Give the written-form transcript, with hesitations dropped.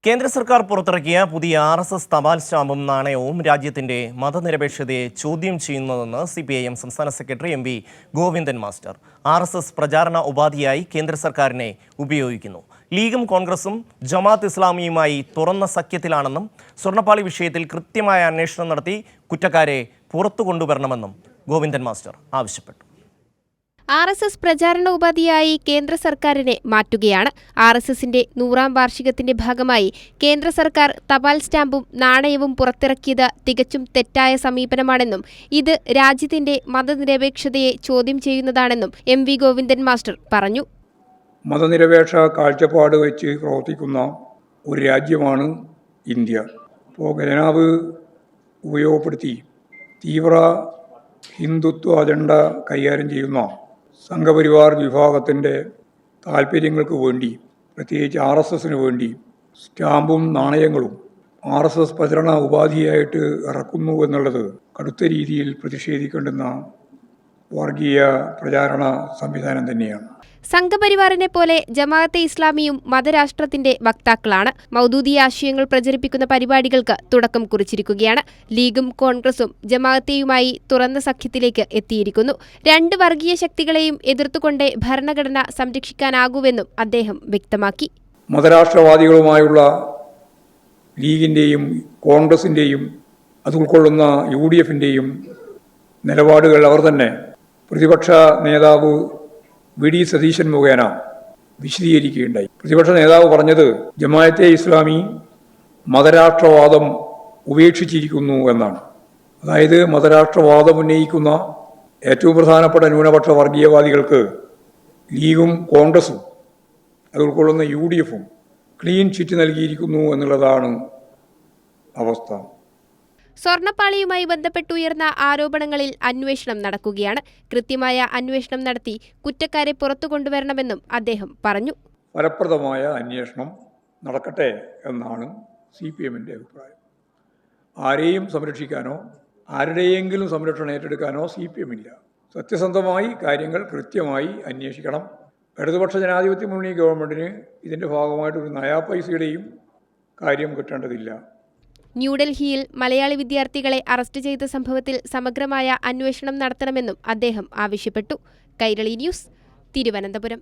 കേന്ദ്ര സർക്കാർ പുറത്തിറക്കിയ പുതിയ RSS തപാൽ സ്റ്റാമ്പും നാണയവും രാജ്യത്തിന്റെ മതനിരപേക്ഷതയെ ചോദ്യം ചെയ്യുന്നതെന്ന് CPIM സംസ്ഥാന secretary MV Govindan master. RSS പ്രചാരണ ഉപാധിയായി കേന്ദ്ര സർക്കാരിനെ ഉപയോഗിക്കുന്നു. ലീഗും കോൺഗ്രസും ജമാഅത്ത് ഇസ്ലാമിയുമായി തുറന്ന സഖ്യത്തിലാണെന്നും സ്വർണ്ണപ്പാളി വിഷയത്തിൽ കൃത്യമായ അന്വേഷണം നടത്തി കുറ്റക്കാരെ പുറത്തു കൊണ്ടുവരണമെന്നും ഗോവിന്ദൻ മാസ്റ്റർ ആവശ്യപ്പെട്ടു. RSS പ്രചാരണ ഉപാധിയായി കേന്ദ്ര സർക്കാരിനെ മാറ്റുകയാണ്. RSSന്റെ 100ാം വാർഷികത്തിന്റെ ഭാഗമായി കേന്ദ്ര സർക്കാർ തപാൽ സ്റ്റാമ്പും നാണയവും പുറത്തിറക്കിയത് തികച്ചും തെറ്റായ സമീപനമാണെന്നും ഇത് രാജ്യത്തിന്റെ മതനിരപേക്ഷതയെ ചോദ്യം ചെയ്യുന്നതാണെന്നും MV ഗോവിന്ദൻ മാസ്റ്റർ പറഞ്ഞു. മതനിരപേക്ഷ കാഴ്ചപ്പാട് വെച്ച് പ്രവർത്തിക്കുന്ന ഒരു രാജ്യമാണ് ഇന്ത്യ. ഇപ്പോൾ ഖജനാവ് ഉപയോഗപ്പെടുത്തി തീവ്ര ഹിന്ദുത്വ അജണ്ട കൈകാര്യം ചെയ്യുന്ന സംഘപരിവാർ വിഭാഗത്തിൻ്റെ താല്പര്യങ്ങൾക്ക് വേണ്ടി, പ്രത്യേകിച്ച് RSSന് വേണ്ടി സ്റ്റാമ്പും നാണയങ്ങളും RSS പ്രചരണ ഉപാധിയായിട്ട് ഇറക്കുന്നു എന്നുള്ളത് കടുത്ത രീതിയിൽ പ്രതിഷേധിക്കേണ്ടുന്ന വർഗീയ പ്രചാരണ സംവിധാനം തന്നെയാണ്. സംഘപരിവാറിനെ പോലെ ജമാഅത്തെ ഇസ്ലാമിയും മതരാഷ്ട്രത്തിന്റെ വക്താക്കളാണ്. മൗദൂദി ആശയങ്ങൾ പ്രചരിപ്പിക്കുന്ന പരിപാടികൾക്ക് തുടക്കം കുറിച്ചിരിക്കുകയാണ്. ലീഗും കോൺഗ്രസും ജമാഅത്തെയുമായി തുറന്ന സഖ്യത്തിലേക്ക് എത്തിയിരിക്കുന്നു. രണ്ട് വർഗീയ ശക്തികളെയും എതിർത്തുകൊണ്ടേ ഭരണഘടന സംരക്ഷിക്കാനാകൂവെന്നും അദ്ദേഹം വ്യക്തമാക്കി. മതരാഷ്ട്രവാദികളുമായുള്ള ലീഗിൻ്റെയും കോൺഗ്രസിൻ്റെയും അത് ഉൾക്കൊള്ളുന്ന UDFൻ്റെയും നിലപാടുകൾ അവർ തന്നെ പ്രതിപക്ഷ നേതാവ് VD സതീശൻ മുഖേന വിശദീകരിക്കുകയുണ്ടായി. പ്രതിപക്ഷ നേതാവ് പറഞ്ഞത് ജമാഅത്തെ ഇസ്ലാമി മതരാഷ്ട്രവാദം ഉപേക്ഷിച്ചിരിക്കുന്നു എന്നാണ്. അതായത് മതരാഷ്ട്രവാദം ഉന്നയിക്കുന്ന ഏറ്റവും പ്രധാനപ്പെട്ട ന്യൂനപക്ഷ വർഗീയവാദികൾക്ക് ലീഗും കോൺഗ്രസും അത് ഉൾക്കൊള്ളുന്ന UDFും ക്ലീൻ ചിറ്റ് നൽകിയിരിക്കുന്നു എന്നുള്ളതാണ് അവസ്ഥ. സ്വർണ്ണപ്പാളിയുമായി ബന്ധപ്പെട്ടുയർന്ന ആരോപണങ്ങളിൽ അന്വേഷണം നടക്കുകയാണ്. കൃത്യമായ അന്വേഷണം നടത്തി കുറ്റക്കാരെ പുറത്തു കൊണ്ടുവരണമെന്നും അദ്ദേഹം പറഞ്ഞു. ഫലപ്രദമായ അന്വേഷണം നടക്കട്ടെ എന്നാണ് CPMൻ്റെ അഭിപ്രായം. ആരെയും സംരക്ഷിക്കാനോ ആരുടെയെങ്കിലും സംരക്ഷണം ഏറ്റെടുക്കാനോ CPM ഇല്ല. സത്യസന്ധമായി കാര്യങ്ങൾ കൃത്യമായി അന്വേഷിക്കണം. ഇടതുപക്ഷ ജനാധിപത്യ മുന്നണി ഗവൺമെൻറ്റിന് ഇതിൻ്റെ ഭാഗമായിട്ടൊരു നയാ പൈസയുടെയും കാര്യം കിട്ടേണ്ടതില്ല. ന്യൂഡൽഹിയിൽ മലയാളി വിദ്യാർത്ഥികളെ അറസ്റ്റ് ചെയ്ത സംഭവത്തിൽ സമഗ്രമായ അന്വേഷണം നടത്തണമെന്നും അദ്ദേഹം ആവശ്യപ്പെട്ടു. കൈരളി ന്യൂസ്, തിരുവനന്തപുരം.